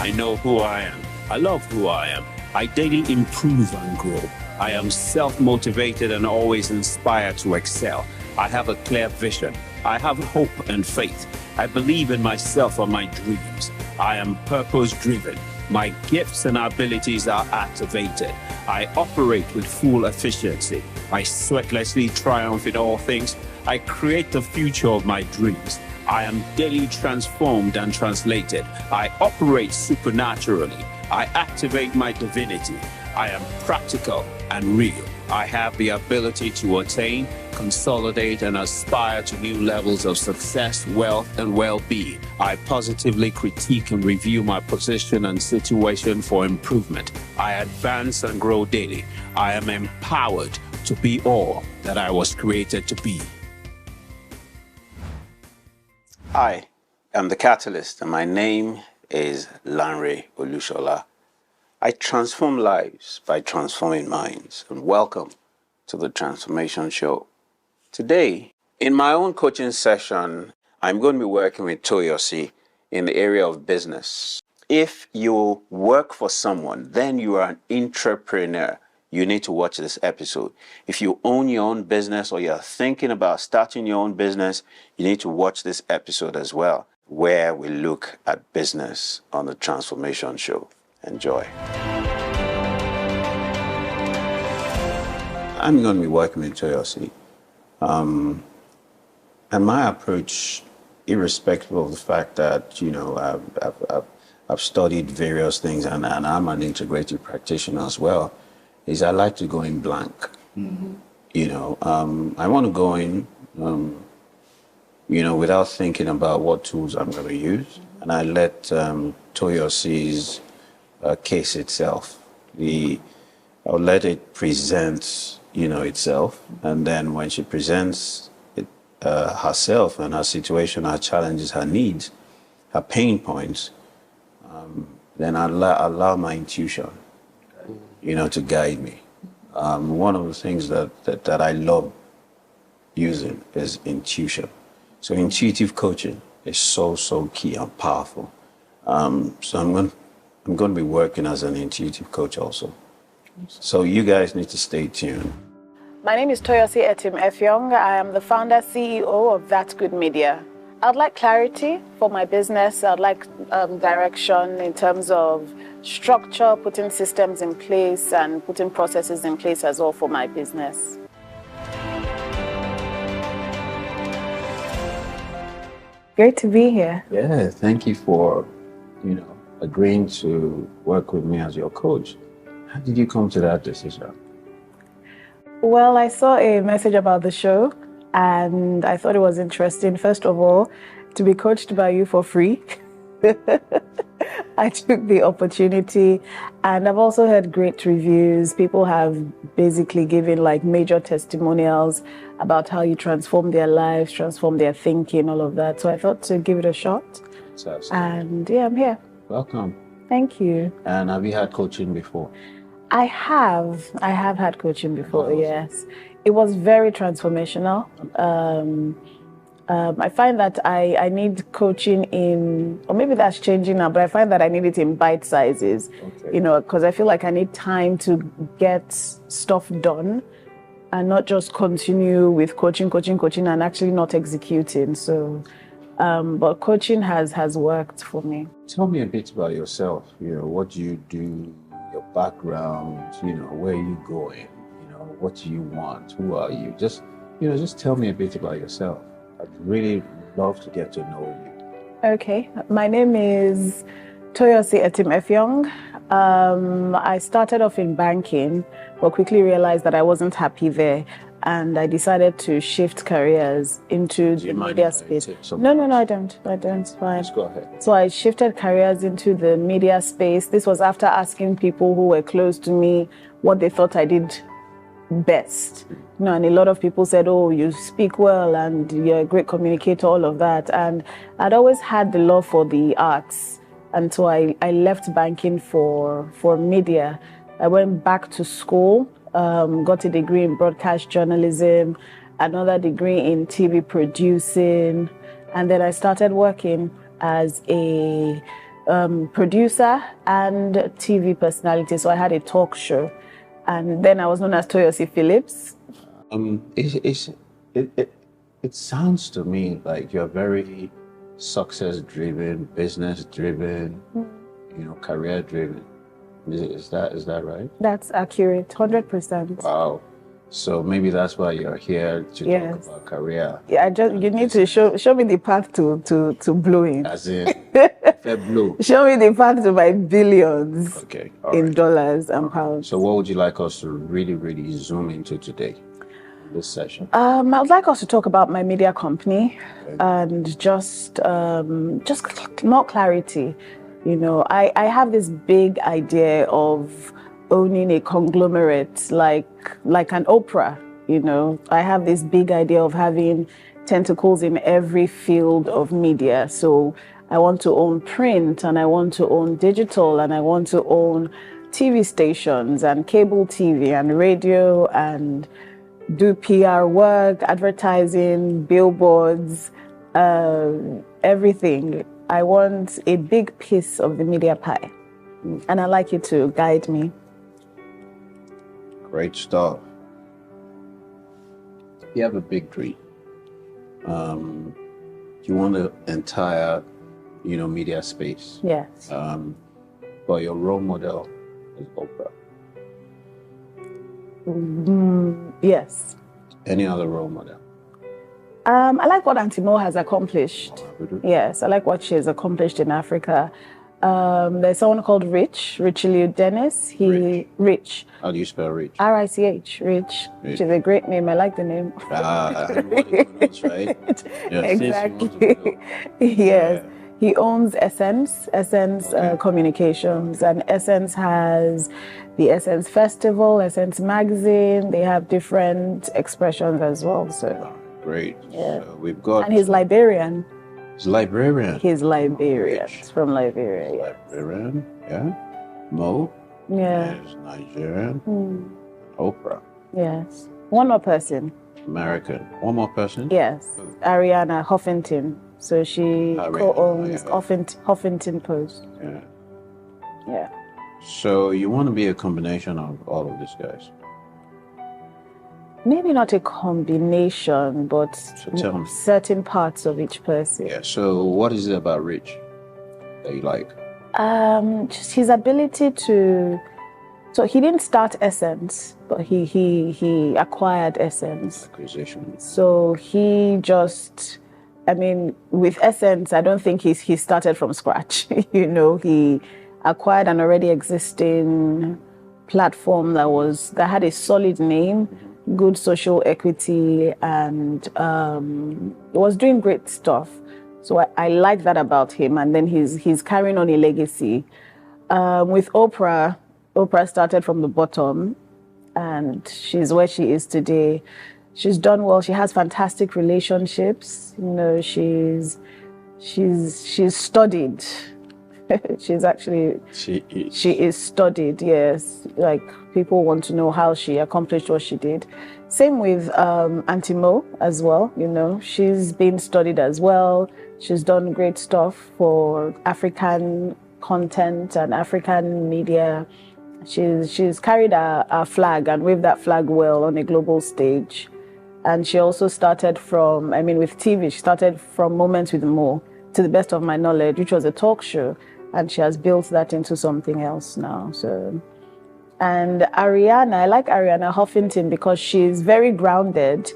I know who I am. I love who I am. I daily improve and grow. I am self-motivated and always inspired to excel. I have a clear vision. I have hope and faith. I believe in myself and my dreams. I am purpose-driven. My gifts and abilities are activated. I operate with full efficiency. I sweatlessly triumph in all things. I create the future of my dreams. I am daily transformed and translated. I operate supernaturally. I activate my divinity. I am practical and real. I have the ability to attain, consolidate, and aspire to new levels of success, wealth, and well-being. I positively critique and review my position and situation for improvement. I advance and grow daily. I am empowered to be all that I was created to be. I am the Catalyst, and my name is Lanre Olusola. I transform lives by transforming minds, and welcome to the Transformation Show. Today, in my own coaching session, I'm going to be working with Toyosi in the area of business. If you work for someone, then you are an entrepreneur. You need to watch this episode. If you own your own business or you're thinking about starting your own business, you need to watch this episode as well, where we look at business on the Transformation Show. Enjoy. I'm going to be working with Toyosi. And my approach, irrespective of the fact that, I've studied various things and I'm an integrative practitioner as well, is I like to go in blank. Mm-hmm. I want to go in, without thinking about what tools I'm going to use. And I let Toyosi's case itself. I'll let it present, itself. And then when she presents it, herself and her situation, her challenges, her needs, her pain points, then I allow my intuition, to guide me. One of the things that I love using is intuition. So intuitive coaching is so key and powerful. So I'm going to be working as an intuitive coach also. So you guys need to stay tuned. My name is Toyosi Efyong. I am the founder, CEO of That's Good Media. I'd like clarity for my business. I'd like direction in terms of structure, putting systems in place and putting processes in place as well for my business. Great to be here. Yeah, thank you for, agreeing to work with me as your coach. How did you come to that decision? Well, I saw a message about the show and I thought it was interesting, first of all, to be coached by you for free. I took the opportunity and I've also heard great reviews. People have basically given major testimonials about how you transform their lives, transform their thinking, all of that. So I thought to give it a shot. Fantastic. And yeah, I'm here. Welcome. Thank you. And have you had coaching before? I have had coaching before, yes. It was very transformational. I find that I need coaching or maybe that's changing now, but I find that I need it in bite sizes, because I feel like I need time to get stuff done and not just continue with coaching and actually not executing. So, but coaching has worked for me. Tell me a bit about yourself. What do you do? Your background, where are you going? What do you want? Who are you? Just tell me a bit about yourself. I'd really love to get to know you. Okay, my name is Toyosi Efyong. I started off in banking, but quickly realized that I wasn't happy there. And I decided to shift careers into the media space. No, I don't. It's fine. Just go ahead. So I shifted careers into the media space. This was after asking people who were close to me what they thought I did best. And a lot of people said, oh, you speak well and you're a great communicator, all of that. And I'd always had the love for the arts. And so I left banking for media. I went back to school. Got a degree in broadcast journalism, another degree in TV producing, and then I started working as a producer and TV personality. So I had a talk show, and then I was known as Toyosi Phillips. It sounds to me like you're very success-driven, business-driven, career-driven. Is that right? That's accurate, 100%. Wow. So maybe that's why you're here to talk about career. Yeah, you need to show me the path to blowing. As in, fair blow. Show me the path to my billions. Okay. In dollars and pounds. So what would you like us to really, really zoom into today, in this session? I would like us to talk about my media company, and just more clarity. I have this big idea of owning a conglomerate like an Oprah. I have this big idea of having tentacles in every field of media. So I want to own print, and I want to own digital, and I want to own TV stations and cable TV and radio, and do PR work, advertising, billboards, everything. I want a big piece of the media pie, and I'd like you to guide me. Great stuff. You have a big dream. You want the entire, media space. Yes. But your role model is Oprah. Yes. Any other role model? I like what Auntie Mo has accomplished. Yes, I like what she has accomplished in Africa. There's someone called Richelieu Dennis. Rich. How do you spell Rich? R-I-C-H, Rich. Which is a great name. I like the name. Right? Yeah, exactly. Yes. Yeah. He owns Essence Communications, and Essence has the Essence Festival, Essence Magazine. They have different expressions as well. So great. Yeah. So we've got. And he's Liberian. He's Liberian. He's Liberian. He's from Liberia. Yes. Liberian. Yeah. Mo. Yeah. Is Nigerian. Oprah. Yes. One more person. American. One more person. Yes. Ariana Huffington. So she co-owns Huffington Post. Yeah. Yeah. So you want to be a combination of all of these guys? Maybe not a combination, but certain parts of each person. Yeah. So what is it about Rich that you like? Just his ability to. So he didn't start Essence, but he acquired Essence. Acquisition. So he just. With Essence, I don't think he started from scratch. He acquired an already existing platform that had a solid name, good social equity, and was doing great stuff. So I like that about him. And then he's carrying on a legacy. With Oprah started from the bottom, and she's where she is today. She's done well. She has fantastic relationships. She's studied. She is studied. Yes, like people want to know how she accomplished what she did. Same with Auntie Mo as well. She's been studied as well. She's done great stuff for African content and African media. She's carried a flag and waved that flag well on a global stage. And she also started from, with TV, she started from Moments with Mo, to the best of my knowledge, which was a talk show. And she has built that into something else now. So, and Ariana, I like Ariana Huffington because she's very grounded,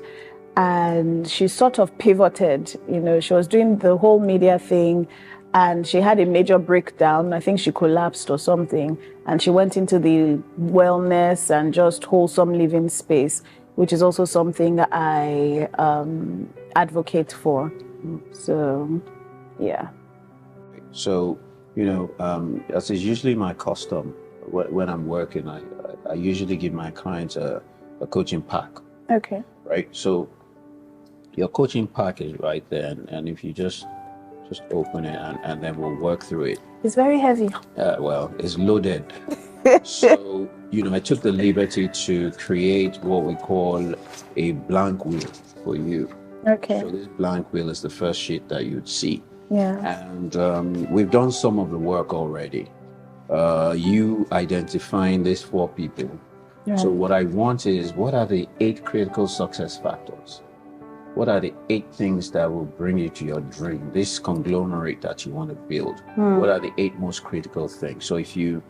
and she sort of pivoted. She was doing the whole media thing, and she had a major breakdown. I think she collapsed or something. And she went into the wellness and just wholesome living space, which is also something that I advocate for. So, yeah. So, as is usually my custom, when I'm working, I usually give my clients a coaching pack. Okay. Right? So, your coaching pack is right there, and if you just open it, and then we'll work through it. It's very heavy. Well, it's loaded. So, I took the liberty to create what we call a blank wheel for you. Okay. So this blank wheel is the first sheet that you'd see. Yeah. And we've done some of the work already. You identifying these 4 people. Yeah. So what I want is, what are the 8 critical success factors? What are the 8 things that will bring you to your dream, this conglomerate that you want to build? What are the 8 most critical things? So if you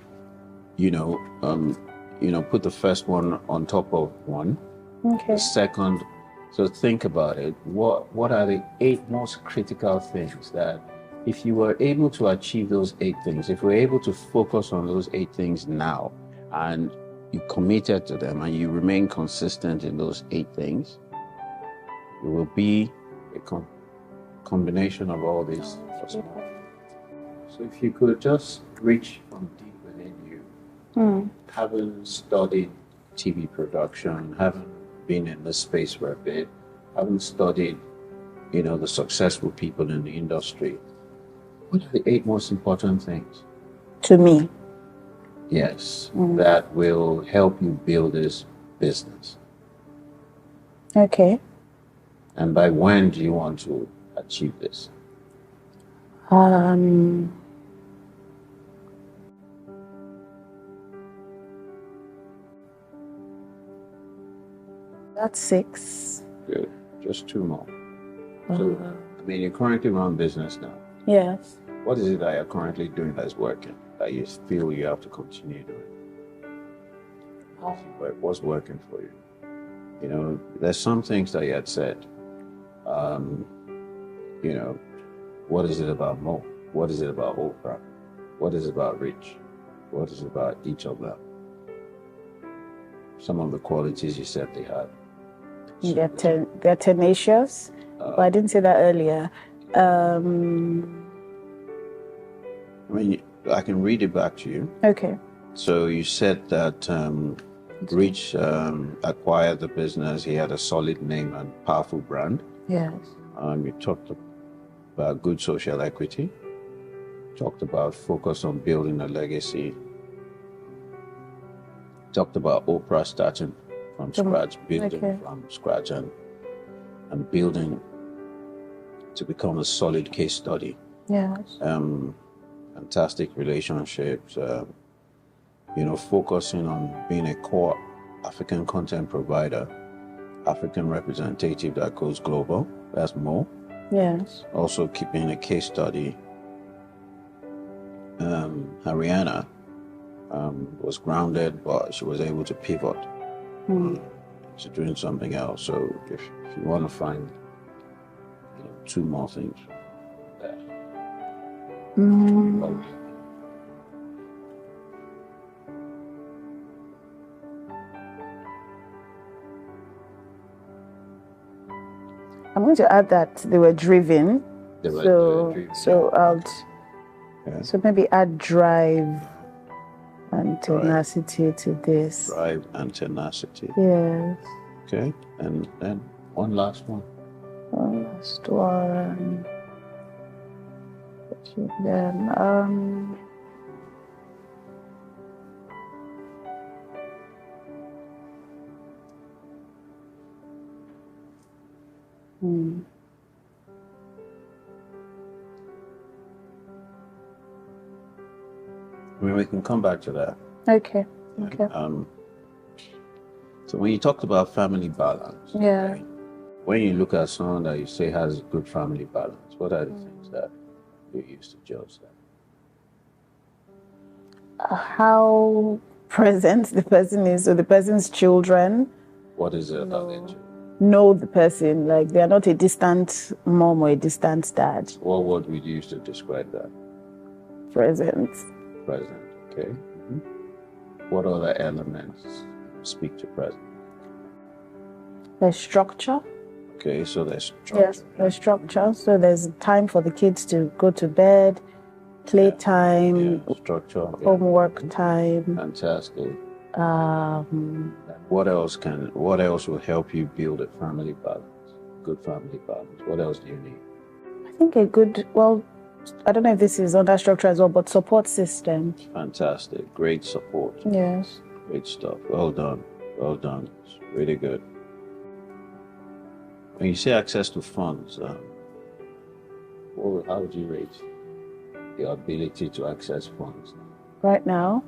put the first one on top of one, Okay. the second, so think about it. What are the 8 most critical things that, if you were able to achieve those 8 things, if we're able to focus on those 8 things now, and you committed to them and you remain consistent in those 8 things, it will be a combination of all these. So if you could just reach from deep within you, having studied TV production, having been in this space for a bit, having studied, the successful people in the industry, what are the 8 most important things? To me. Yes, that will help you build this business. Okay. And by when do you want to achieve this? That's 6. Good. Just 2 more. So, you currently run business now. Yes. What is it that you're currently doing that's working, that you feel you have to continue doing? What's working for you? There's some things that you had said. What is it about Mo? What is it about Oprah? What is it about Rich? What is it about each of them? Some of the qualities you said they had. They're tenacious, but I didn't say that earlier. I can read it back to you. Okay. So you said that Rich acquired the business. He had a solid name and powerful brand. Yes. You talked about good social equity. Talked about focus on building a legacy. Talked about Oprah starting from scratch, building from scratch, and building to become a solid case study. Yes. Fantastic relationships. Focusing on being a core African content provider, African representative that goes global. That's more. Yes. Also keeping a case study. Ariana was grounded, but she was able to pivot to doing something else. So if you want to find 2 more things there. I'm going to add that they were driven. So maybe add drive and tenacity to this. Drive and tenacity. Yes. Okay. And then one last one. One last one. Then we can come back to that. Okay. So when you talked about family balance, when you look at someone that you say has good family balance, what are the things that you use to judge that? How present the person is, or the person's children. What is it about their children? Know the person, like they are not a distant mom or a distant dad. What word would you use to describe that? Present. Present, okay. What other elements speak to present? There's structure. Okay, so there's structure. Yes, there's structure. So there's time for the kids to go to bed, play time, structure, homework time. Fantastic. What else will help you build a family balance? Good family balance. What else do you need? I think a good, I don't know if this is under structure as well, but support system. Fantastic. Great support. Yes. Great stuff. Well done. Well done. It's really good. When you say access to funds, How would you rate your ability to access funds? Right now,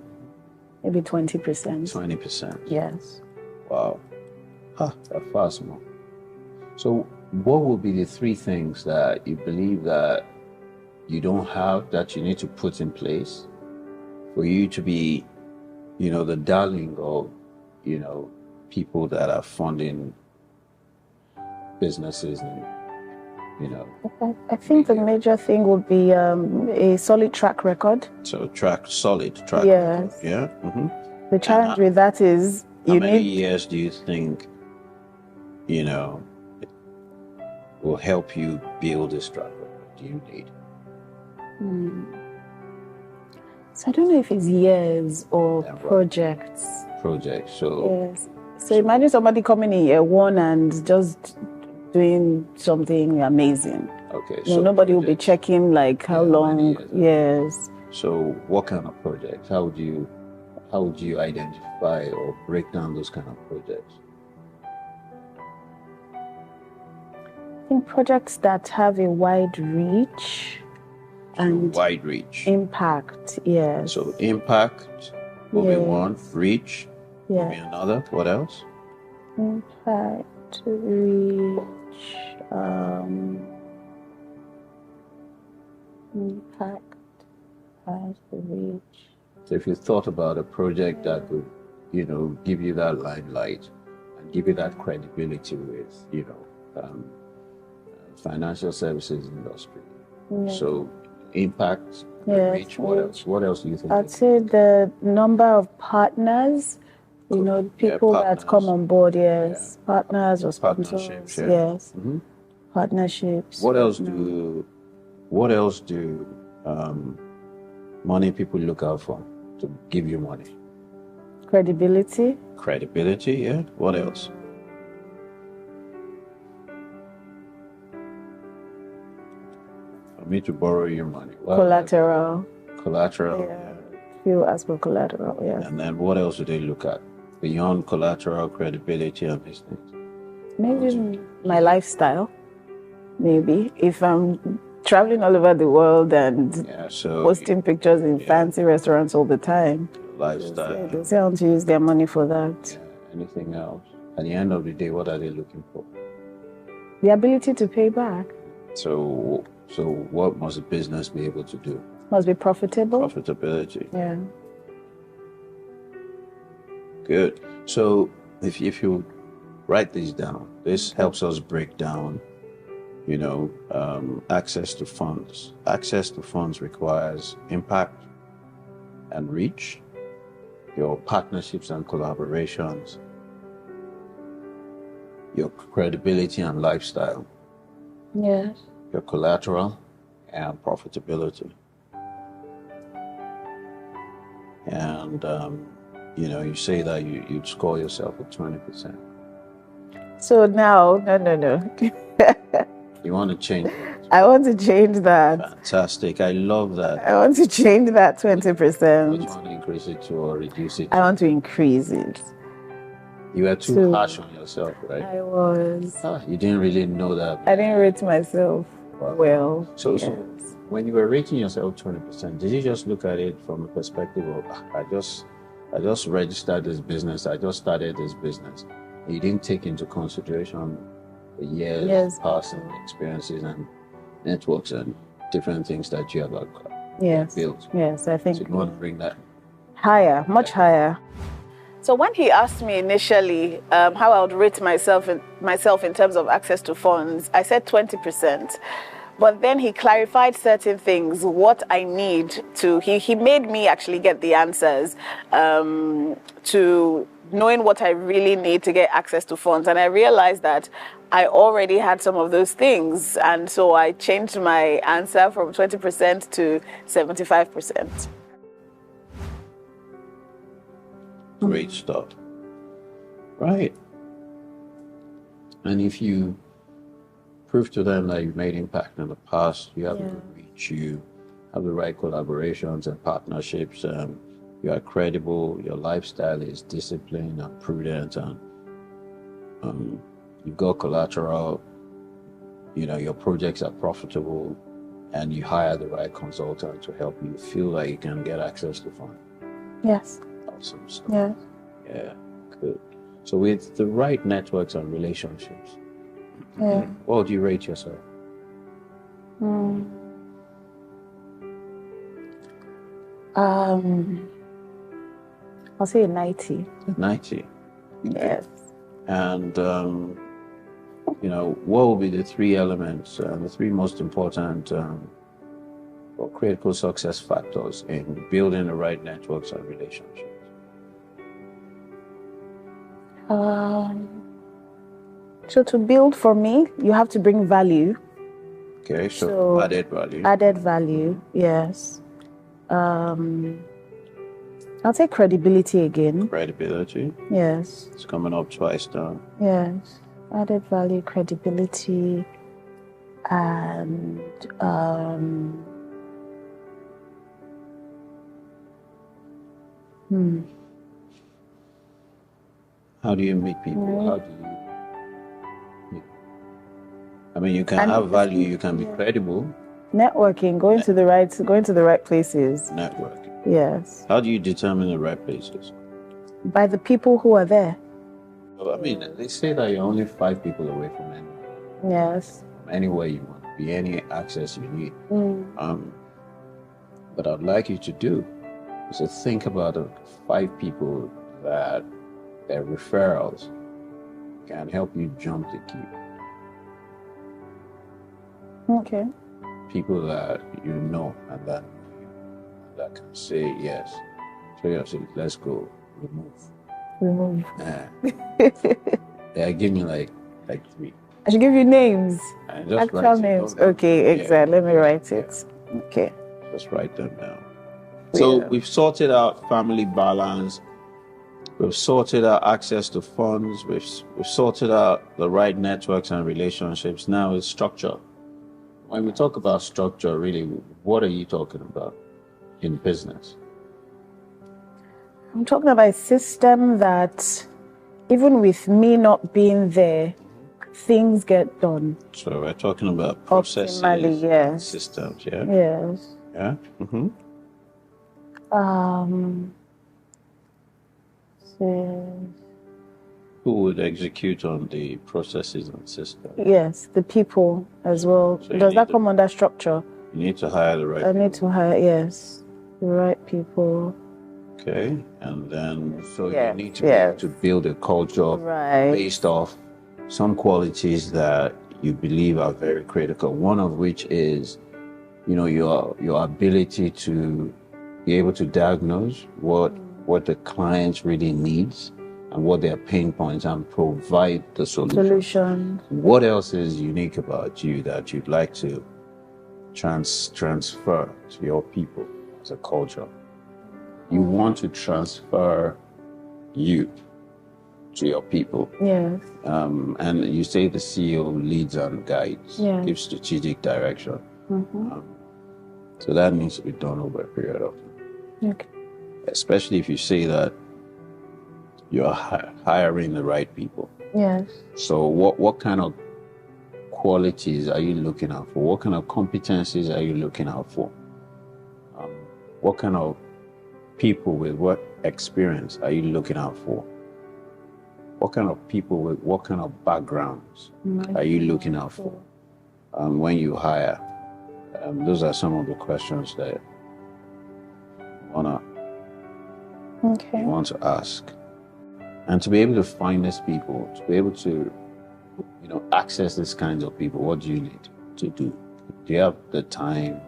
maybe 20%. 20%. Yes. Wow. That's fast, man. So what would be the 3 things that you believe that you don't have that you need to put in place for you to be, the darling of, people that are funding businesses and, I think the major thing would be a solid track record. So solid track Yes. record. Yeah. Mm-hmm. The challenge with that is how many years do you think, will help you build this track record? Do you need? So I don't know if it's years or projects. Projects. So yes. So imagine somebody coming in year 1 and just doing something amazing. Okay. So nobody will be checking like how long. Yes. So what kind of projects? How would you identify or break down those kind of projects? I think projects that have a wide reach and wide reach. Impact, yes. So impact will be one, reach will be another. What else? Impact, reach, impact, reach. So if you thought about a project that could, give you that limelight and give you that credibility with, financial services industry. So impact, reach, what else? What else do you think? I'd say the number of partners, people that come on board, partners or sponsors, partnerships. What else do money people look out for to give you money? Credibility. Credibility, yeah. What else? For me to borrow your money. Collateral. Collateral. Few ask for collateral, And then what else do they look at beyond collateral, credibility, and these things? Maybe my lifestyle. Maybe if I'm traveling all over the world and posting pictures in fancy restaurants all the time. Lifestyle. They say want to use their money for that. Yeah. Anything else? At the end of the day, what are they looking for? The ability to pay back. So what must a business be able to do? Must be profitable. Profitability. Yeah. Good. So if you write these down, this helps us break down, access to funds. Access to funds requires impact and reach, your partnerships and collaborations, your credibility and lifestyle. Yes. Your collateral and profitability. And, you say that you'd score yourself at 20%. So now, no. You want to change it? I want to change that. Fantastic. I love that. I want to change that 20%. Do you want to increase it to or reduce it? I want to increase it. You were too harsh on yourself, right? I was. You didn't really know that. I didn't rate myself well. So when you were rating yourself 20%, did you just look at it from a perspective of, I just registered this business, I just started this business? You didn't take into consideration the years, past experiences and networks and different things that you have built. Yes, I think. So you want to bring that higher, much higher. So when he asked me initially how I would rate myself in terms of access to funds, I said 20%. But then he clarified certain things, what I need to, he made me actually get the answers to knowing what I really need to get access to funds. And I realized that I already had some of those things. And so I changed my answer from 20% to 75%. Great stuff. Right. And if you prove to them that you've made impact in the past, you have a good reach, you have the right collaborations and partnerships, you are credible, your lifestyle is disciplined and prudent, and you've got collateral, your projects are profitable, and you hire the right consultant to help you feel like you can get access to funds. Yes. Awesome stuff. Yeah. Yeah, good. So with the right networks and relationships, Yeah. what would you rate yourself? I'll say a 90. 90. Yes. And what will be the three elements, the three most important or critical success factors in building the right networks and relationships? So to build, for me, you have to bring value. Okay, so added value. Added value, yes. I'll take credibility again. Credibility. Yes. It's coming up twice now. Yes. Added value, credibility, and How do you meet people? How do you meet? I mean, you can have value, you can be credible. Networking, going to the right places. Networking. Yes. How do you determine the right places? By the people who are there. Well, I mean, they say that you're only 5 people away from anywhere. Yes. Anywhere you want to be, any access you need. But I'd like you to do is to think about the 5 people that their referrals can help you jump the queue. Okay. People that you know and that can say yes. So you say, let's go, remove. Yeah, give me like 3. I should give you names. Actual names. Okay, exactly. Let me write it. Okay. Just write them down. So we've sorted out family balance. We've sorted out access to funds. We've sorted out the right networks and relationships. Now it's structure. When we talk about structure, really, what are you talking about in business? I'm talking about a system that, even with me not being there, things get done. So we're talking about processes, yes. systems, yeah? Yes. Yeah? Mm-hmm. Who would execute on the processes and systems? Yes, the people as well. So does that come under structure? You need to hire the right people. I need to hire, yes, the right people. Okay, and then you need to be able to build a culture based off some qualities that you believe are very critical. One of which is, your ability to be able to diagnose what the client really needs and what their pain points, and provide the solution. What else is unique about you that you'd like to transfer to your people as a culture? You want to transfer you to your people. Yes. And you say the CEO leads and guides, gives strategic direction. So that needs to be done over a period of time. Okay. Especially if you say that you're hiring the right people. Yes. So what kind of qualities are you looking out for? What kind of competencies are you looking out for? What kind of people with what experience are you looking out for? What kind of people with what kind of backgrounds are you looking out for when you hire? Those are some of the questions that you want to ask. And to be able to find these people, to be able to, access these kinds of people, what do you need to do? Do you have the time,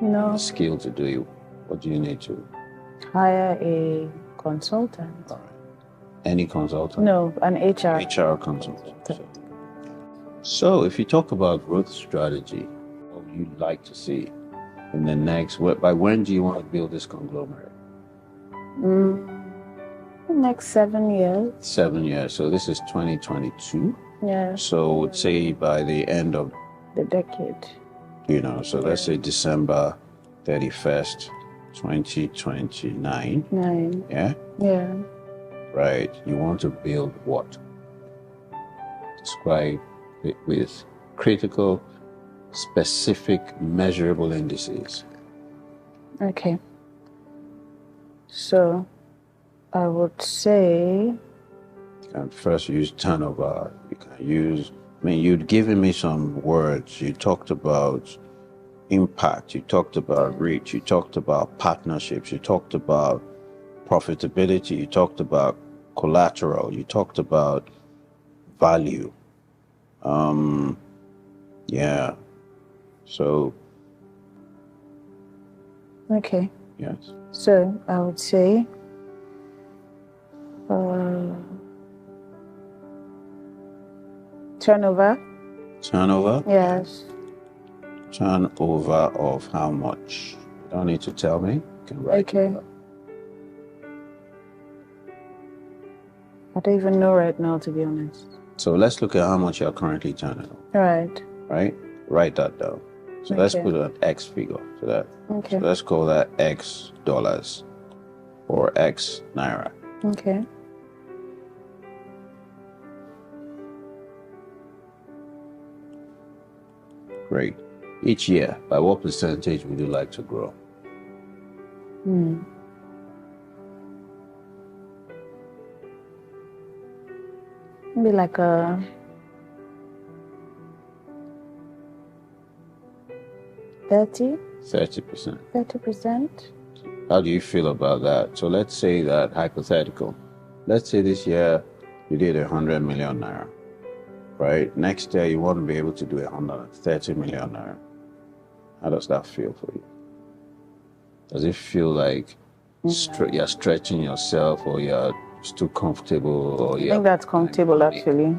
the skill to do it? What do you need to? Hire a consultant. All right. Any consultant? No, an HR. HR consultant. So if you talk about growth strategy, what would you like to see in the by when do you want to build this conglomerate? Next 7 years. 7 years. So this is 2022. Yeah. So say by the end of the decade. So let's say December 31st, 2029. 9. Yeah? Yeah. Right. You want to build what? Describe it with critical specific measurable indices. Okay. So I would say You can first use turnover. You can use, you'd given me some words. You talked about impact, you talked about reach, you talked about partnerships, you talked about profitability, you talked about collateral, you talked about value. Yeah. So, okay. yes. So I would say turnover. Turnover? Yes. Turnover of how much? You don't need to tell me. You can write it up. I don't even know right now, to be honest. So let's look at how much you're currently turning over. Right. Right? Write that down. So let's put an X figure to that. Okay. So let's call that X dollars or X naira. Okay. Great. Each year, by what percentage would you like to grow? Maybe like a 30%. 30%. How do you feel about that? So let's say that hypothetical. Let's say this year you did 100 million naira, right? Next year you want to be able to do 130 million naira. How does that feel for you? Does it feel like you're stretching yourself, or you're too comfortable? Or I think that's comfortable, actually.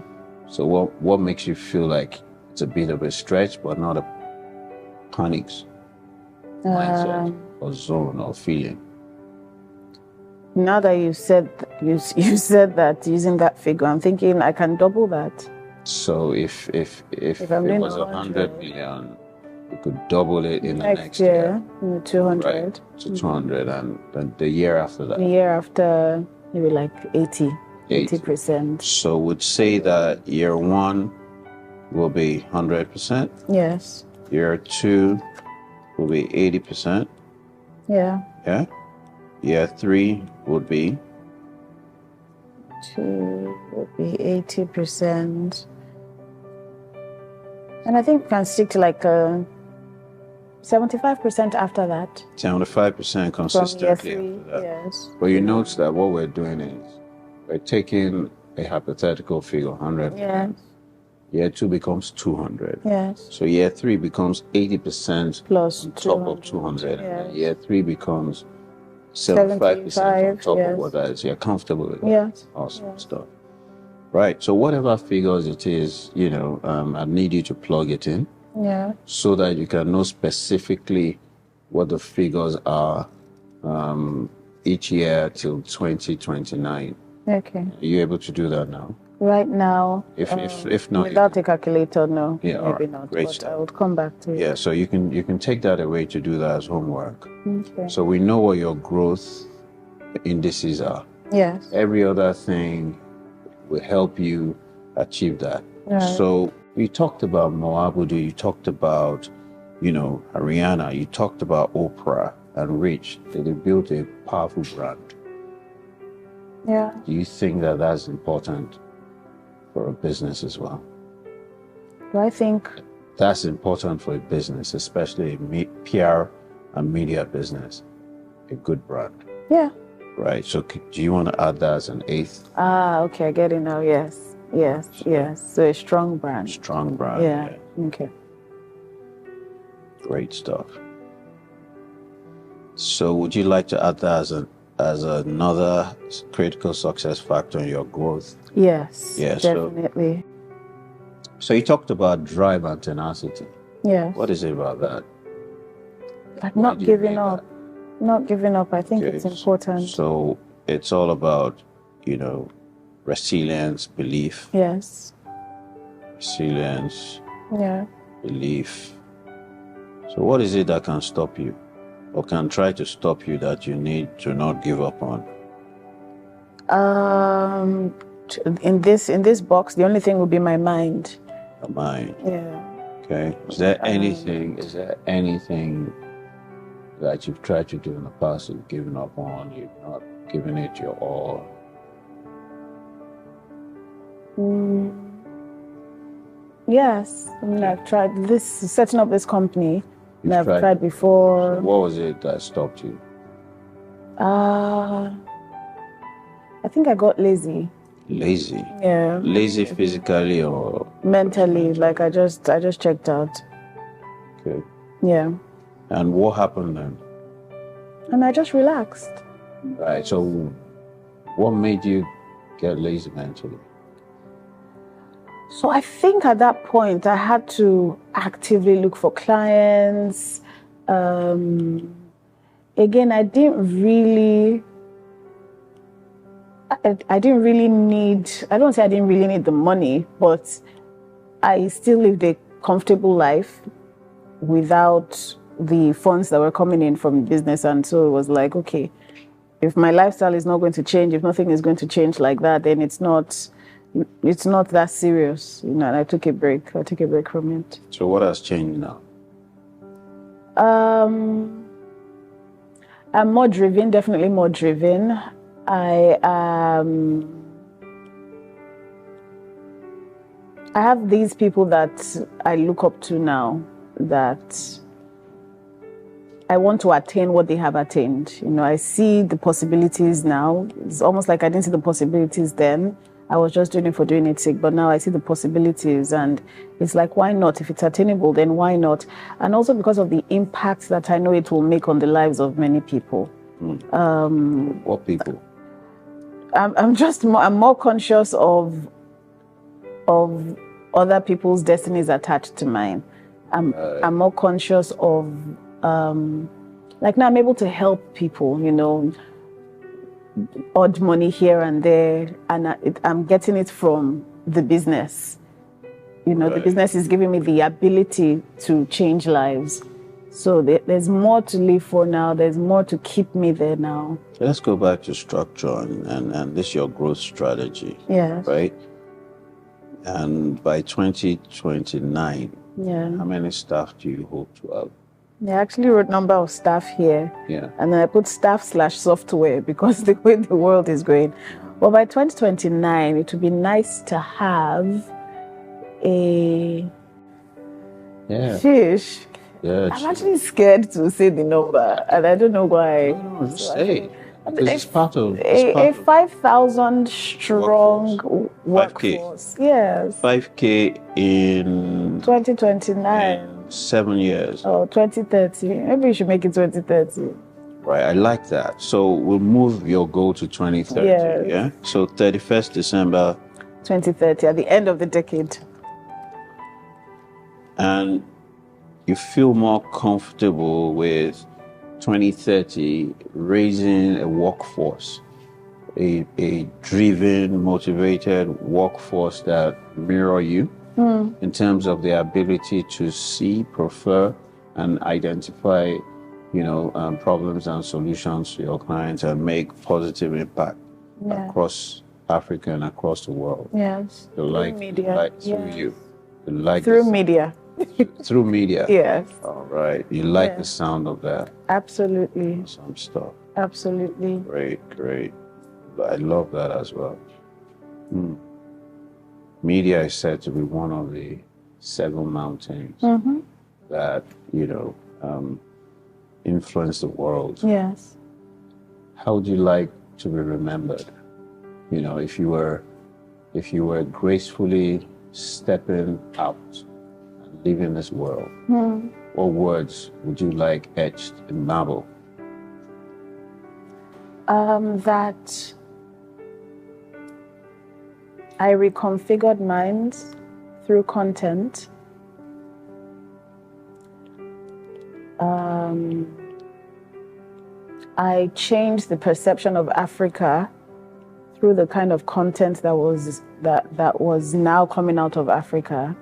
So what makes you feel like it's a bit of a stretch, but not a panic mindset or zone or feeling? Now that you said that, using that figure, I'm thinking I can double that. So if it was 100 million, you could double it in the next year. 200. Right, to 200, and then the year after that. The year after, maybe like 80%. So would say that year one will be 100%. Yes. Year two will be 80%. Yeah. Yeah. Year three would be 80%. And I think we can stick to like 75% after that. 75% consistently after that. Yes. But you notice that what we're doing is we're taking a hypothetical figure, 100. Yes. Year two becomes 200. Yes. So year three becomes 80% plus on top of 200. Yes. And year three becomes 75% on top of what that is. You're comfortable with that? Yes. Awesome stuff. Right. So whatever figures it is, I need you to plug it in. Yeah. So that you can know specifically what the figures are each year till 2029. Okay. Are you able to do that now? Right now, if not, without a calculator, no. Yeah, maybe right. not. Great but stuff. I would come back to it. Yeah, so you can take that away to do that as homework. Okay. So we know what your growth indices are. Yes. Every other thing will help you achieve that. Right. So you talked about Moabudu, you talked about, Ariana, you talked about Oprah and Rich. They built a powerful brand. Yeah. Do you think that that's important for a business as well? Do I think that's important for a business, especially a PR and media business? A good brand. Yeah. Right. So do you want to add that as an eighth? Okay, I get it now. Yes. So a strong brand. Strong brand. Yeah. Okay. Great stuff. So would you like to add that as another critical success factor in your growth? Yes. Yeah, definitely. So you talked about drive and tenacity. Yes. What is it about that? Like not giving up. Not giving up. I think it's important. So it's all about, resilience, belief. Yes. Resilience. Yeah. Belief. So what is it that can stop you, or can try to stop you, that you need to not give up on? In this box, the only thing will be my mind. Your mind. Yeah. Okay. Is there anything that you've tried to do in the past you've given up on, you've not given it your all? Yes. I mean, I've tried setting up this company. You've tried before. So what was it that stopped you? I think I got lazy. Lazy? Yeah. Lazy physically or mentally? Like I just checked out. Okay. Yeah. And what happened then? And I just relaxed. Right. So what made you get lazy mentally? So I think at that point I had to actively look for clients. Again, I didn't really need, I don't say I didn't really need the money, but I still lived a comfortable life without the funds that were coming in from business. And so it was like, okay, if my lifestyle is not going to change, if nothing is going to change like that, then it's not that serious. You know, and I took a break. I took a break from it. So what has changed now? I'm more driven, definitely more driven. I have these people that I look up to now, that I want to attain what they have attained. You know, I see the possibilities now. It's almost like I didn't see the possibilities then. I was just doing it for doing its sake, but now I see the possibilities, and it's like, why not? If it's attainable, then why not? And also because of the impact that I know it will make on the lives of many people. What people? I'm more conscious of other people's destinies attached to mine. I'm more conscious of like now I'm able to help people, you know, odd money here and there, and I'm getting it from the business. You know, the business is giving me the ability to change lives. So there's more to live for now. There's more to keep me there now. Let's go back to structure and this is your growth strategy. Yeah. Right? And by 2029, how many staff do you hope to have? I actually wrote number of staff here. Yeah. And then I put staff/software because the way the world is going. Well, by 2029, it would be nice to have a fish. Yeah, I'm actually scared to say the number, and I don't know why. No, just say it. It's part of a 5,000 strong workforce. Yes. 5K in 2029. 7 years. Or 2030. Maybe you should make it 2030. Right, I like that. So we'll move your goal to 2030. Yes. Yeah. So 31st December 2030, at the end of the decade. And you feel more comfortable with 2030 raising a workforce, a driven, motivated workforce that mirror you in terms of their ability to see, prefer, and identify, you know, problems and solutions to your clients and make positive impact across Africa and across the world. Yes. Through media. Through you. Through media. Through media. Yes. All right. You like the sound of that? Absolutely. Some stuff. Absolutely. Great. I love that as well. Media is said to be one of the 7 mountains that, you know, influence the world. Yes. How would you like to be remembered? You know, if you were gracefully stepping out and leaving this world, what words would you like etched in marble? That I reconfigured minds through content. I changed the perception of Africa through the kind of content that was now coming out of Africa.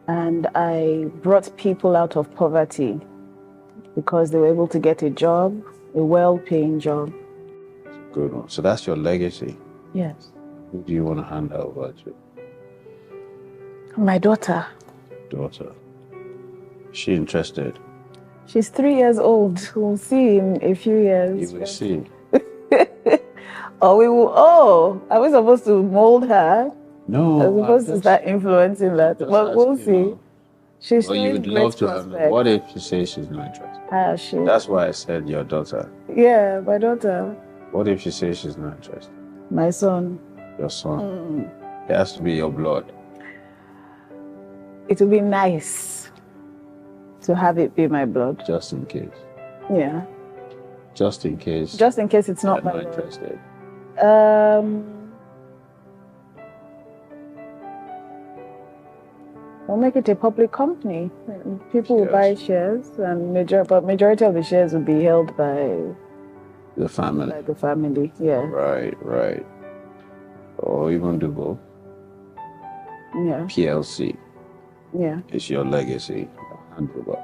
And I brought people out of poverty because they were able to get a job, a well-paying job. Good one. So that's your legacy. Yes. Who do you want to hand over to? My daughter. Daughter. Is she interested? She's 3 years old. We'll see in a few years. You will see. Or we will. Oh, are we supposed to mold her? No. Are we supposed to start influencing that? But we'll see. She's Well, you showing would great love to have. prospect. What if she says she's not interested? She. That's why I said your daughter. Yeah, my daughter. What if she says she's not interested? My son. Your son. It has to be your blood. It will be nice to have it be my blood. Just in case. Yeah. Just in case. Just in case it's not my blood. blood. Interested. We'll make it a public company. People will buy shares, and majority of the shares will be held by the family. By the family, yeah. Right. Or even do both. Yeah. PLC. Yeah. It's your legacy, handover.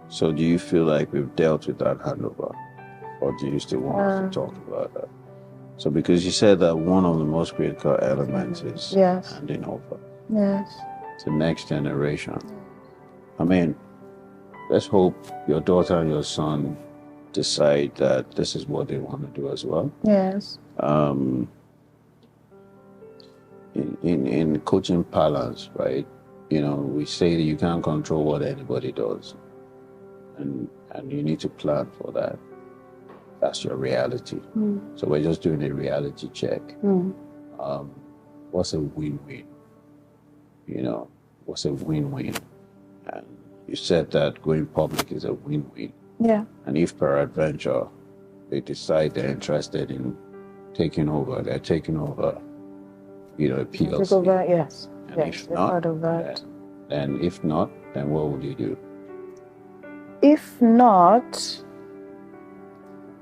So do you feel like we've dealt with that handover? Or do you still want us to talk about that? So because you said that one of the most critical elements is handing over. Yes. To next generation. I mean, let's hope your daughter and your son decide that this is what they want to do as well. Yes. In coaching parlance, right? You know, we say that you can't control what anybody does. And you need to plan for that. That's your reality. So we're just doing a reality check. What's a win-win? You know, what's a win-win? And you said that going public is a win-win. Yeah. And if peradventure they decide they're interested in taking over, they're taking over, you know, a PLC. Take over, yes. And yes, if not, part of that. then if not, then what would you do? If not,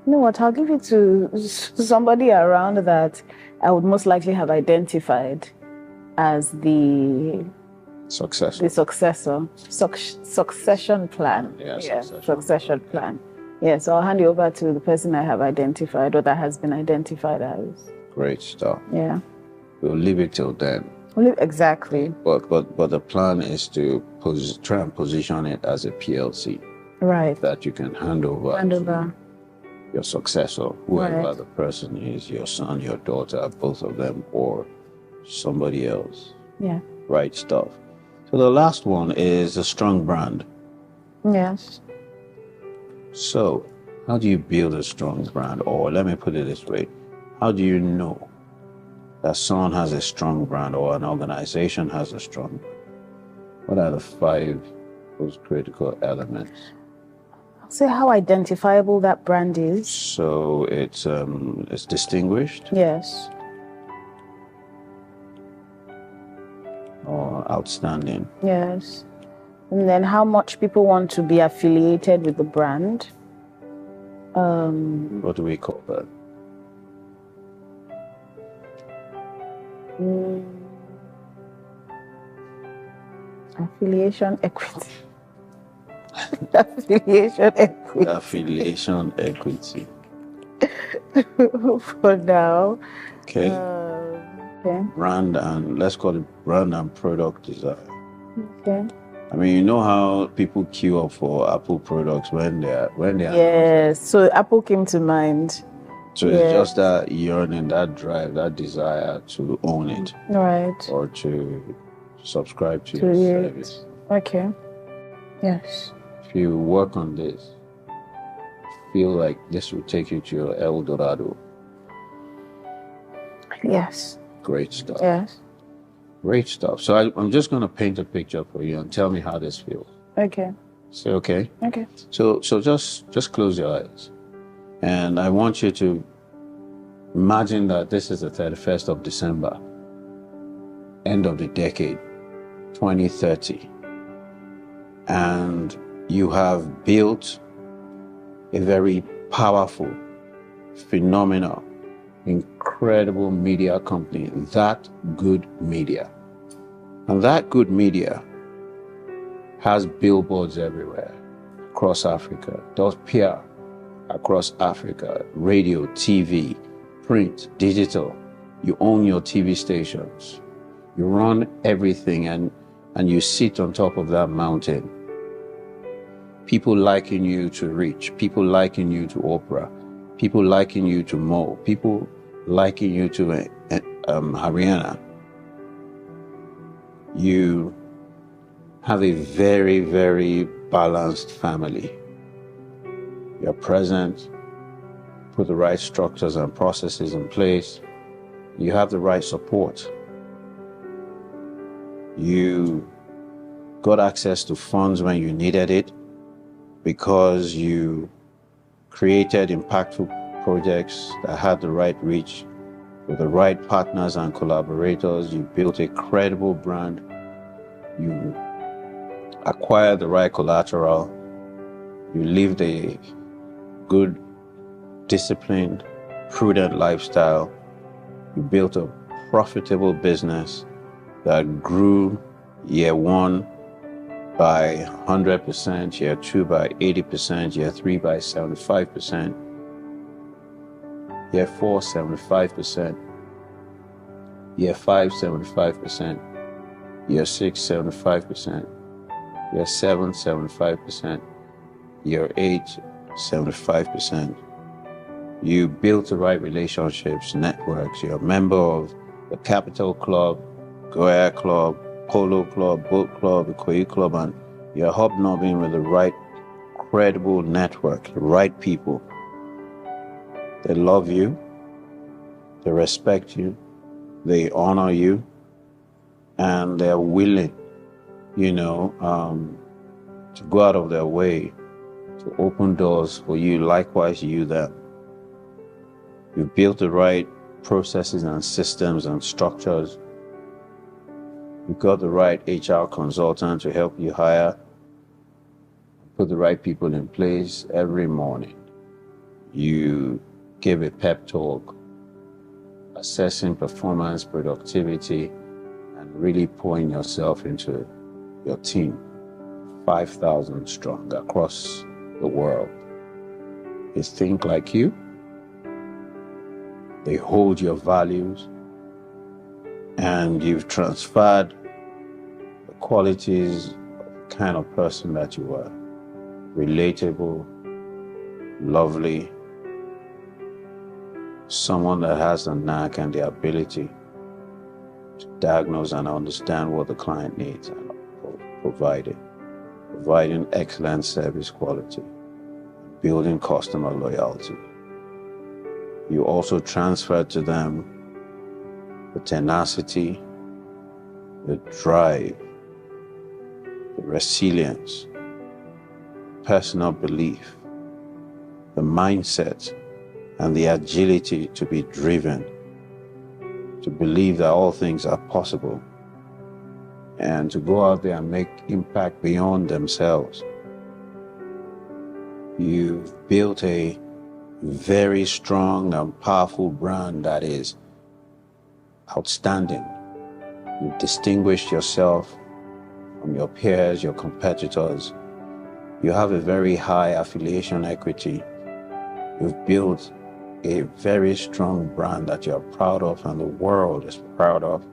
you know what, I'll give it to somebody around that I would most likely have identified as the successor. Succession plan. Succession plan. Yes, I'll hand it over to the person I have identified or that has been identified as. Great stuff. Yeah. We'll leave it till then. Exactly. But the plan is to try and position it as a PLC. Right. That you can hand over to your successor, whoever the person is, your son, your daughter, both of them, or somebody else. Yeah. Right stuff. So the last one is a strong brand. Yes. So how do you build a strong brand? Or let me put it this way. How do you know that someone has a strong brand or an organization has a strong brand? What are the 5 most critical elements? I'll say how identifiable that brand is. So it's distinguished? Yes. Or outstanding? Yes. And then how much people want to be affiliated with the brand. What do we call that? Affiliation equity. Affiliation equity. Affiliation equity. For now. Okay. Okay. Brand and let's call it brand and product design. Okay. I mean, you know how people queue up for Apple products when they are Yes. So Apple came to mind. So it's just that yearning, that drive, that desire to own it. Right. Or to subscribe to your service. Okay. Yes. If you work on this, feel like this will take you to your El Dorado. Yes. Great stuff. Yes. Great stuff. So I'm just going to paint a picture for you and tell me how this feels. Okay. Say okay? Okay. So just close your eyes. And I want you to imagine that this is the 31st of December, end of the decade, 2030. And you have built a very powerful, phenomenal, incredible media company, That Good Media. And That Good Media has billboards everywhere across Africa, does PR across Africa, radio, TV, print, digital. You own your TV stations. You run everything, and you sit on top of that mountain. People liken you to Rich. People liken you to Oprah. People liken you to Mo. People liken you to Ariana. You have a very, very balanced family. You're present, put the right structures and processes in place. You have the right support. You got access to funds when you needed it because you created impactful projects that had the right reach with the right partners and collaborators. You built a credible brand. You acquired the right collateral. You lived a good, disciplined, prudent lifestyle. You built a profitable business that grew year 1 by 100%, year 2 by 80%, year 3 by 75%, year 4 75%, year 5 75%, year 6 75%, year 7 75%, year 8 75%. You built the right relationships, networks. You're a member of the Capital Club, Go Air Club, Polo Club, Boat Club, the Ikoyi Club, and you're hobnobbing with the right credible network, the right people. They love you, they respect you, they honor you, and they're willing, to go out of their way to open doors for you, likewise you them. You built the right processes and systems and structures. You got the right HR consultant to help you hire, put the right people in place every morning. You gave a pep talk, assessing performance, productivity, and really pouring yourself into your team, 5,000 strong across the world. They think like you. They hold your values, and you've transferred the qualities of the kind of person that you are. Relatable, lovely, someone that has the knack and the ability to diagnose and understand what the client needs and providing excellent service quality, building customer loyalty. You also transfer to them the tenacity, the drive, the resilience, personal belief, the mindset, and the agility to be driven, to believe that all things are possible, and to go out there and make impact beyond themselves. You've built a very strong and powerful brand that is outstanding. You've distinguished yourself from your peers, your competitors. You have a very high affiliation equity. You've built a very strong brand that you're proud of and the world is proud of.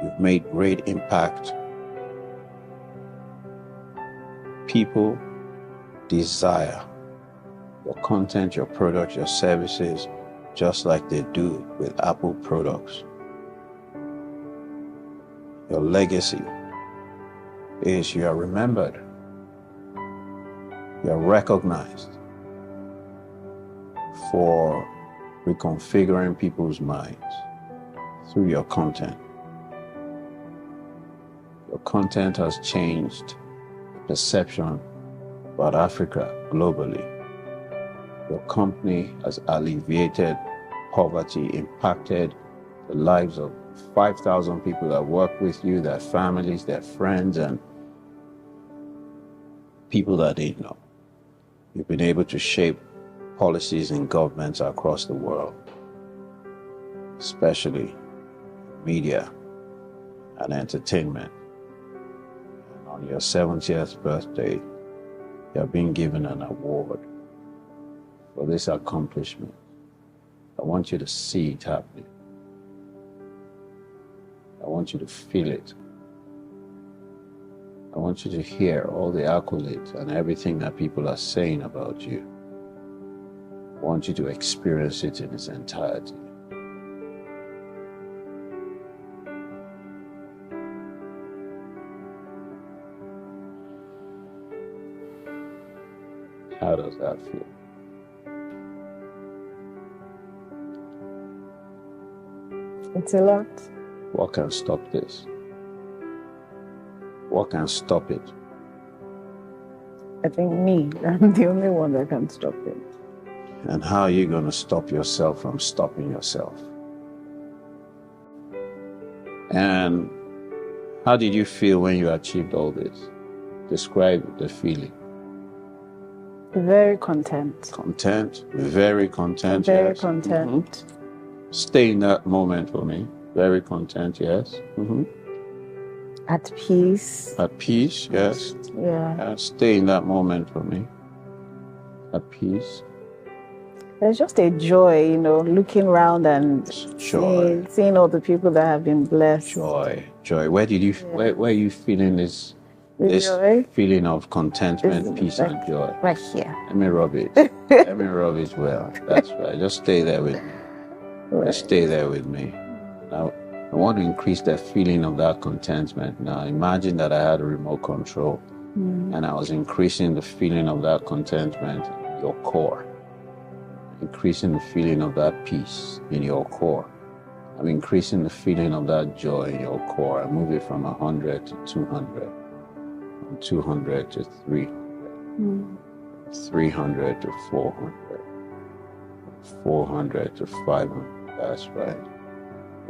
You've made great impact. People desire your content, your products, your services, just like they do with Apple products. Your legacy is you are remembered, you are recognized for reconfiguring people's minds through your content. Your content has changed the perception about Africa globally. Your company has alleviated poverty, impacted the lives of 5,000 people that work with you, their families, their friends, and people that they know. You've been able to shape policies in governments across the world, especially media and entertainment. And on your 70th birthday, you're being given an award for this accomplishment. I want you to see it happening. I want you to feel it. I want you to hear all the accolades and everything that people are saying about you. I want you to experience it in its entirety. How does that feel? It's a lot. What can stop this? What can stop it? I think me. I'm the only one that can stop it. And how are you going to stop yourself from stopping yourself? And how did you feel when you achieved all this? Describe the feeling. Very content. Content, very content. Very yes. content. Mm-hmm. Stay in that moment for me. Very content, yes. Mm-hmm. At peace. At peace, yes. Yeah. Stay in that moment for me. At peace. There's just a joy, you know, looking around and seeing all the people that have been blessed. Joy. Where are you feeling this joy? Feeling of contentment, peace, and joy? Right here. Let me rub it. Let me rub it well. That's right. Just stay there with me. Right. Just stay there with me. Now, I want to increase that feeling of that contentment. Now, imagine that I had a remote control and I was increasing the feeling of that contentment in your core. Increasing the feeling of that peace in your core. I'm increasing the feeling of that joy in your core. I move it from 100 to 200, from 200 to 300, 300 to 400, 400 to 500. That's right.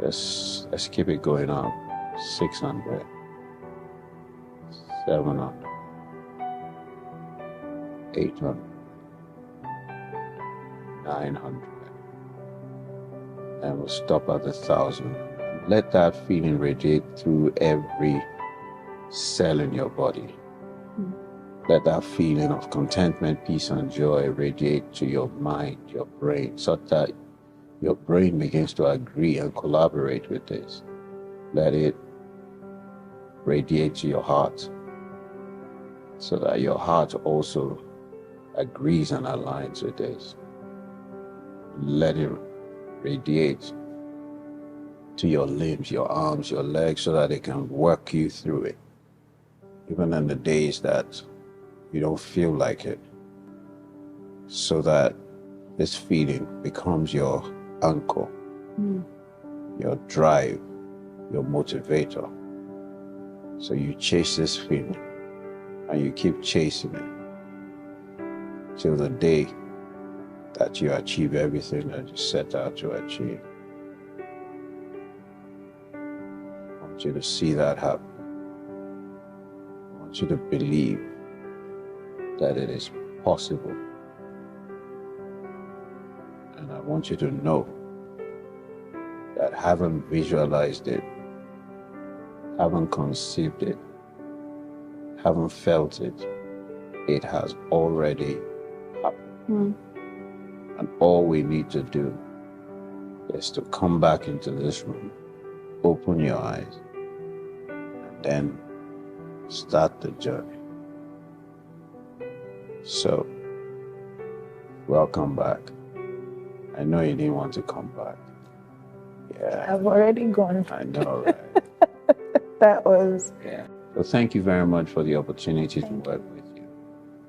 Let's keep it going up. 600, 700, 800. 900, and we'll stop at 1,000. Let that feeling radiate through every cell in your body. Let that feeling of contentment, peace, and joy radiate to your mind, your brain, so that your brain begins to agree and collaborate with this. Let it radiate to your heart, so that your heart also agrees and aligns with this. Let it radiate to your limbs, your arms, your legs, so that it can work you through it. Even in the days that you don't feel like it. So that this feeling becomes your anchor, your drive, your motivator. So you chase this feeling and you keep chasing it till the day that you achieve everything that you set out to achieve. I want you to see that happen. I want you to believe that it is possible. And I want you to know that having visualized it, having conceived it, having felt it, it has already happened. And all we need to do is to come back into this room, open your eyes, and then start the journey. So, welcome back. I know you didn't want to come back. Yeah. I've already gone. I know, right? That was... Yeah. So thank you very much for the opportunity to work with you.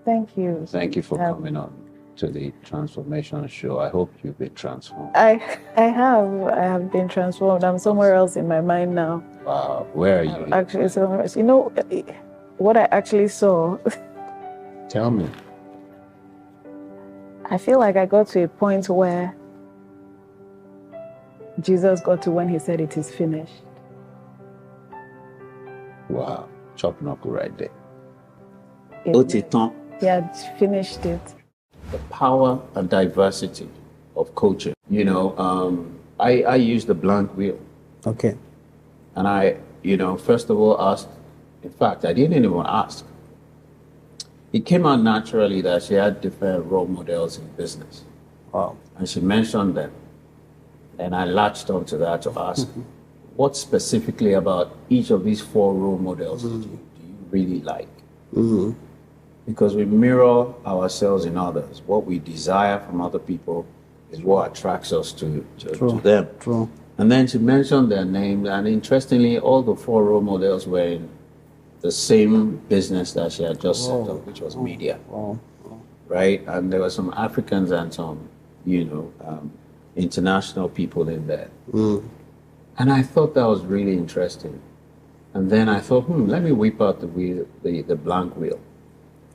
Thank you. Thank you for coming on to the Transformation Show. I hope you've been transformed. I have been transformed. I'm somewhere else in my mind now. Wow, where are you? Actually, somewhere else. You know, what I actually saw. Tell me. I feel like I got to a point where Jesus got to when he said it is finished. Wow, chop knuckle right there. He had finished it. The power and diversity of coaching. You know, I used the blank wheel. Okay. And I, first of all asked, in fact, I didn't even ask. It came out naturally that she had different role models in business. Wow. And she mentioned them. And I latched onto that to ask, what specifically about each of these 4 role models do you really like? Because we mirror ourselves in others. What we desire from other people is what attracts us to them. True. And then she mentioned their names, and interestingly, all the 4 role models were in the same business that she had just set up, which was media. Right? And there were some Africans and some, international people in there. And I thought that was really interesting. And then I thought, let me whip out the blank wheel.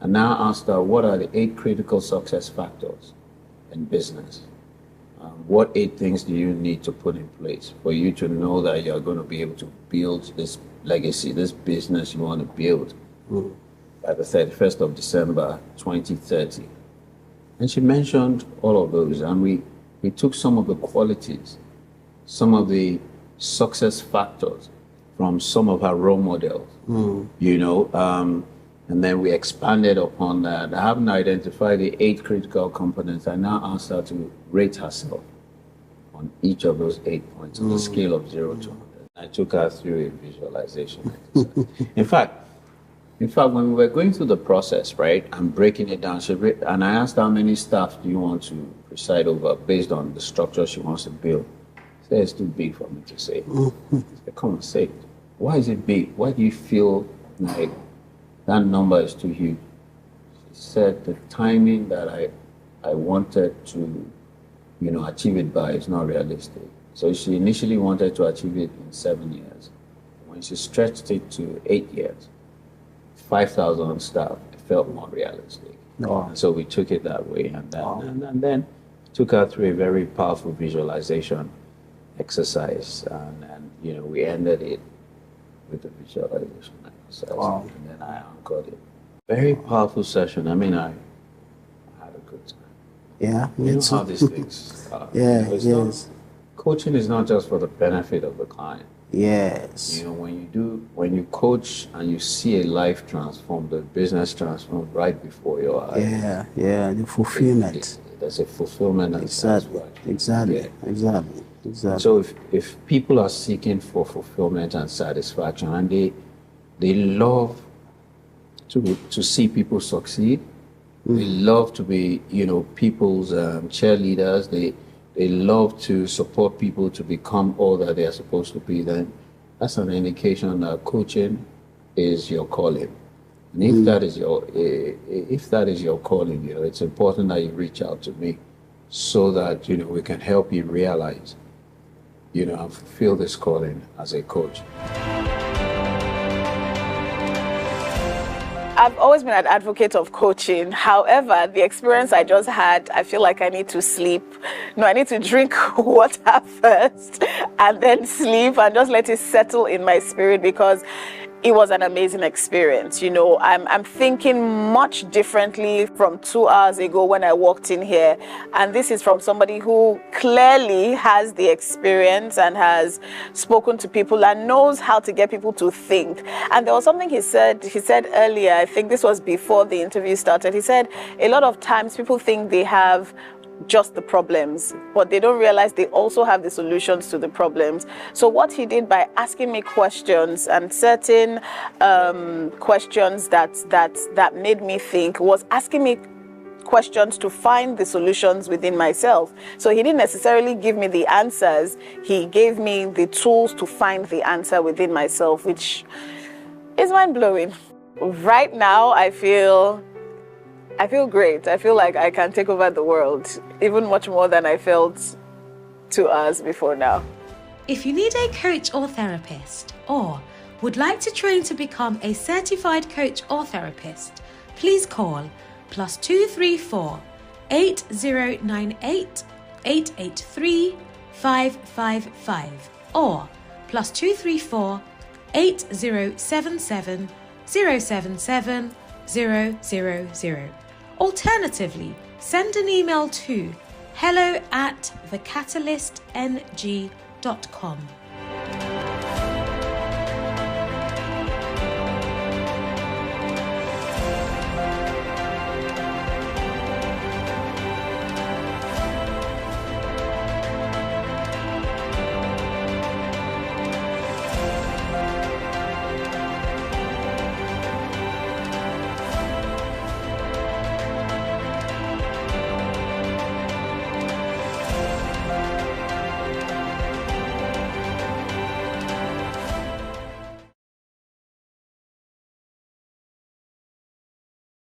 And now asked her, what are the 8 critical success factors in business? What 8 things do you need to put in place for you to know that you're going to be able to build this legacy, this business you want to build by the 31st of December, 2030? And she mentioned all of those, and we took some of the qualities, some of the success factors from some of her role models, and then we expanded upon that. I haven't identified the 8 critical components. I now asked her to rate herself on each of those 8 points on the scale of 0 to 100. I took her through a visualization exercise. In fact, when we were going through the process, right, and breaking it down, and I asked how many staff do you want to preside over based on the structure she wants to build. She said it's too big for me to say. I said, come on, say it. Why is it big? Why do you feel like that number is too huge? She said the timing that I wanted to, achieve it by is not realistic. So she initially wanted to achieve it in 7 years. When she stretched it to 8 years, 5,000 staff, it felt more realistic. And so we took it that way, and then took her through a very powerful visualization exercise, and we ended it with the visualization exercise. And then I anchored it. Very powerful session. I mean, I had a good time. Yeah, you know how these things are. Coaching is not just for the benefit of the client. Yes. When you coach and you see a life transformed, the business transformed right before your eyes. Yeah, the fulfillment. There's a fulfillment and satisfaction. Exactly. So if people are seeking for fulfillment and satisfaction, and they love to see people succeed, they love to be people's cheerleaders, they love to support people to become all that they are supposed to be, then that's an indication that coaching is your calling. And if that is your calling, it's important that you reach out to me so that we can help you realize and fulfill this calling as a coach. I've always been an advocate of coaching. However, the experience I just had, I feel like I need to sleep. No, I need to drink water first and then sleep and just let it settle in my spirit, because it was an amazing experience. I'm thinking much differently from 2 hours ago when I walked in here. And this is from somebody who clearly has the experience and has spoken to people and knows how to get people to think. And there was something he said earlier, I think this was before the interview started. He said a lot of times people think they have just the problems, but they don't realize they also have the solutions to the problems. So what he did by asking me questions, and certain questions that made me think, was asking me questions to find the solutions within myself. So he didn't necessarily give me the answers, he gave me the tools to find the answer within myself, which is mind-blowing. Right now I feel great. I feel like I can take over the world, even much more than I felt 2 hours before now. If you need a coach or therapist, or would like to train to become a certified coach or therapist, please call +234 8098 883 555 or +234 8077 077 000. Alternatively, send an email to hello@thecatalyst.ng.com.